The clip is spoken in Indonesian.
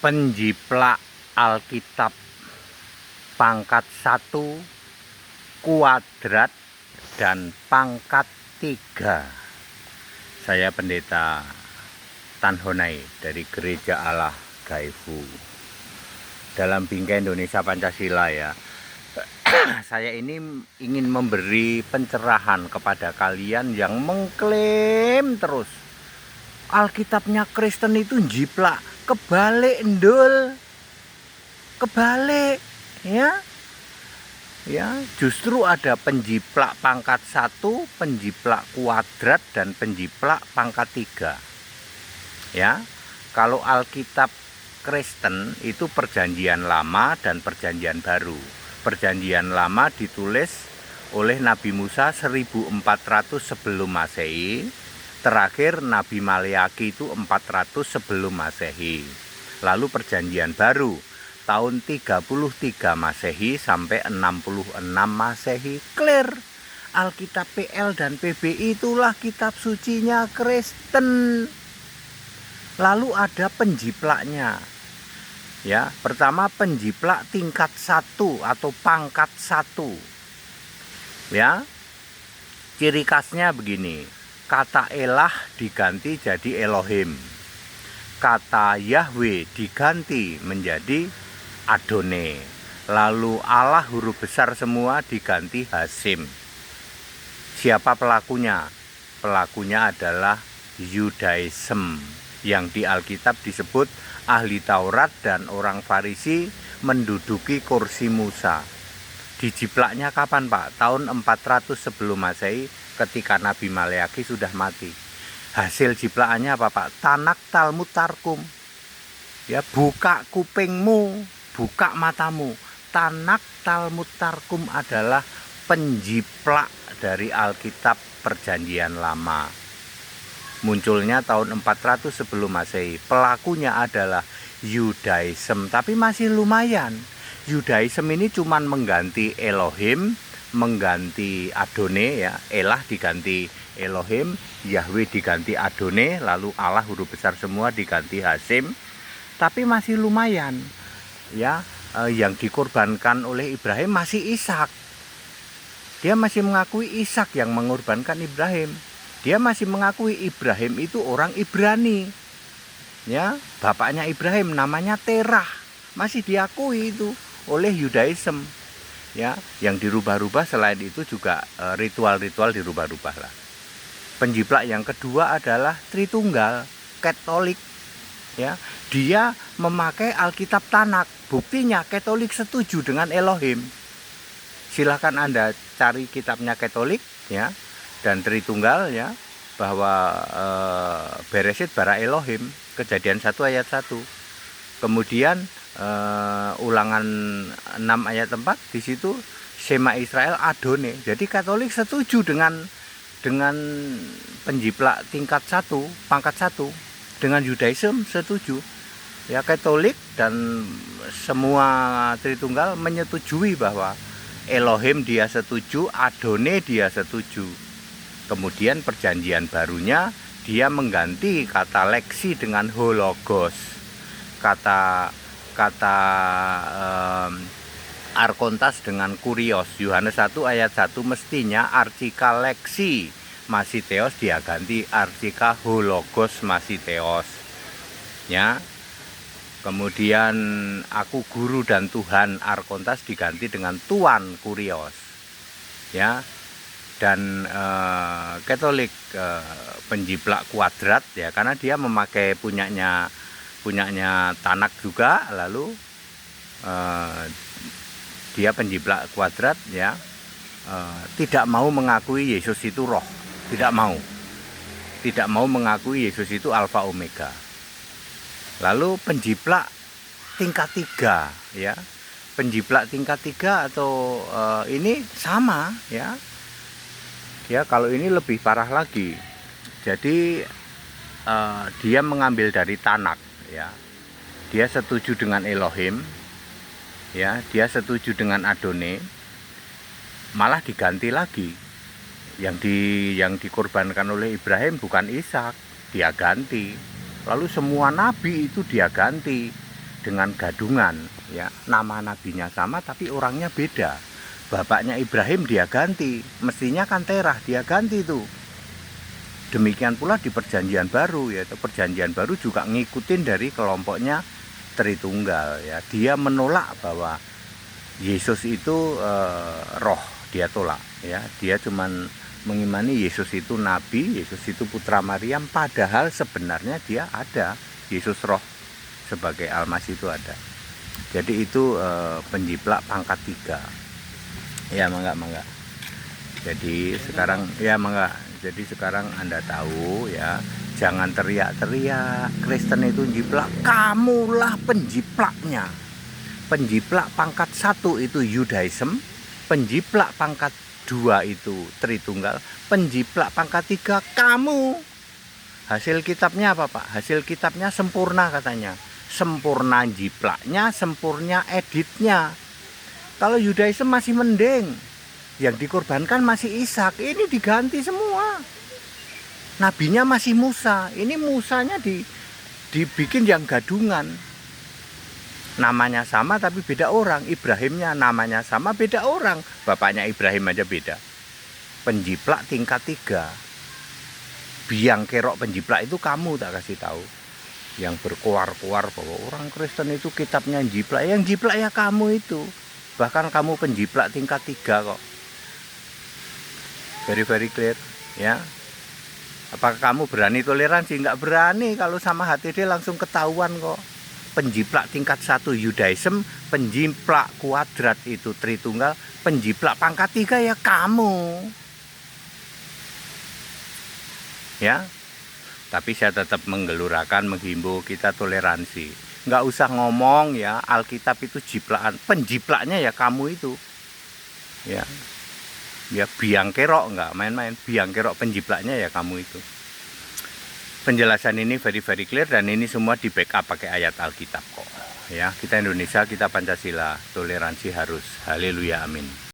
Penjiplak Alkitab pangkat 1 kuadrat dan pangkat 3. Saya Pendeta Tanhonai dari Gereja Allah Gaifu. Dalam bingkai Indonesia Pancasila ya. Saya ini ingin memberi pencerahan kepada kalian yang mengklaim terus Alkitabnya Kristen itu jiplak, kebalik ndul, kebalik ya. Justru ada penjiplak pangkat 1, penjiplak kuadrat, dan penjiplak pangkat 3 ya. Kalau Alkitab Kristen itu Perjanjian Lama dan Perjanjian Baru. Perjanjian Lama ditulis oleh Nabi Musa 1400 sebelum Masehi. Terakhir Nabi Maleakhi itu 400 sebelum Masehi. Lalu Perjanjian Baru tahun 33 Masehi sampai 66 Masehi. Clear. Alkitab PL dan PBI itulah kitab sucinya Kristen. Lalu ada penjiplaknya. Ya, pertama penjiplak tingkat 1 atau pangkat 1. Ya. Ciri khasnya begini. Kata Elah diganti jadi Elohim. Kata Yahweh diganti menjadi Adone. Lalu Allah huruf besar semua diganti Hasim. Siapa pelakunya? Pelakunya adalah Yudaism, yang di Alkitab disebut ahli Taurat dan orang Farisi menduduki kursi Musa. Dijiplaknya kapan, Pak? Tahun 400 sebelum Masehi, ketika Nabi Maleakhi sudah mati. Hasil jiplakannya apa, Pak? Tanak Talmud Tarkum. Ya, buka kupingmu, buka matamu. Tanak Talmud Tarkum adalah penjiplak dari Alkitab Perjanjian Lama. Munculnya tahun 400 sebelum Masehi. Pelakunya adalah Yudaism, tapi masih lumayan. Yudaism ini cuman mengganti Elohim, mengganti Adone ya, Elah diganti Elohim, Yahweh diganti Adone, lalu Allah huruf besar semua diganti Hasim. Tapi masih lumayan. Ya, yang dikorbankan oleh Ibrahim masih Ishak. Dia masih mengakui Ishak yang mengorbankan Ibrahim. Dia masih mengakui Ibrahim itu orang Ibrani. Ya, bapaknya Ibrahim namanya Terah. Masih diakui itu oleh Yudaism. Ya, yang dirubah-rubah selain itu juga ritual-ritual dirubah-rubah lah. Penjiplak yang kedua adalah Tritunggal, Katolik. Ya, dia memakai Alkitab Tanak. Buktinya Katolik setuju dengan Elohim. Silahkan Anda cari kitabnya Katolik ya, dan Tritunggal ya, bahwa Beresit bara Elohim, Kejadian 1 ayat 1. Kemudian Ulangan 6 ayat 4 di situ Shema Israel Adone. Jadi Katolik setuju dengan penjiplak tingkat 1, pangkat 1. Dengan Yudaism setuju. Ya, Katolik dan semua Tritunggal menyetujui bahwa Elohim dia setuju, Adone dia setuju. Kemudian Perjanjian Barunya dia mengganti kata leksi dengan hologos. Kata arkontas dengan kurios. Yohanes 1 ayat 1 mestinya artika leksi masiteos dia ganti artika hologos masiteos. Ya. Kemudian aku guru dan Tuhan arkontas diganti dengan Tuan kurios. Ya. Dan Katolik penjiplak kuadrat ya, karena dia memakai punyanya Tanak juga, lalu dia penjiplak kuadrat ya, tidak mau mengakui Yesus itu roh, tidak mau mengakui Yesus itu alfa omega. Lalu penjiplak tingkat 3 ya, penjiplak tingkat 3 atau ini sama ya. Ya, kalau ini lebih parah lagi. Jadi dia mengambil dari Tanak ya. Dia setuju dengan Elohim. Ya, dia setuju dengan Adone. Malah diganti lagi. Yang dikorbankan oleh Ibrahim bukan Ishak, dia ganti. Lalu semua nabi itu dia ganti. dengan gadungan, ya. Nama nabinya sama tapi orangnya beda. Bapaknya Ibrahim dia ganti, mestinya kan Terah dia ganti tuh. Demikian pula di perjanjian baru, yaitu perjanjian baru juga ngikutin dari kelompoknya Tritunggal, ya. Dia menolak bahwa Yesus itu roh, dia tolak, ya. Dia cuman mengimani Yesus itu nabi, Yesus itu putra Maryam, padahal sebenarnya dia ada, Yesus roh sebagai Al-Masih itu ada. Jadi itu penjiplak pangkat 3. Ya, mangga. Jadi sekarang ya mangga. Jadi sekarang Anda tahu, ya, jangan teriak-teriak Kristen itu jiplak, kamulah penjiplaknya. Penjiplak pangkat 1 itu Yudaism, penjiplak pangkat 2 itu Tritunggal, penjiplak pangkat 3 kamu. Hasil kitabnya apa, Pak? Hasil kitabnya sempurna katanya. Sempurna jiplaknya, sempurna editnya. Kalau Yudaism masih mending, yang dikorbankan masih Ishak, ini diganti semua. Nabinya masih Musa, ini Musanya dibikin yang gadungan. Namanya sama tapi beda orang. Ibrahimnya namanya sama beda orang. Bapaknya Ibrahim aja beda. Penjiplak tingkat 3. Biang kerok penjiplak itu kamu, tak kasih tahu. Yang berkuar-kuar bahwa orang Kristen itu kitabnya jiplak. Yang jiplak ya kamu itu. Bahkan kamu penjiplak tingkat 3 kok. Very clear, ya. Apakah kamu berani toleransi? Nggak berani. Kalau sama HTD langsung ketahuan kok. Penjiplak tingkat 1 Yudaism, penjiplak kuadrat itu Tritunggal, penjiplak pangkat 3 ya kamu. Ya. Tapi saya tetap menggelurakan, menghimbau kita toleransi. Nggak usah ngomong ya Alkitab itu jiplakan, penjiplaknya ya kamu itu. Ya. Ya biang kerok, nggak main-main, biang kerok penjiplaknya ya kamu itu. Penjelasan ini very clear dan ini semua di backup pakai ayat Alkitab kok. Ya, kita Indonesia, kita Pancasila, toleransi harus. Haleluya, amin.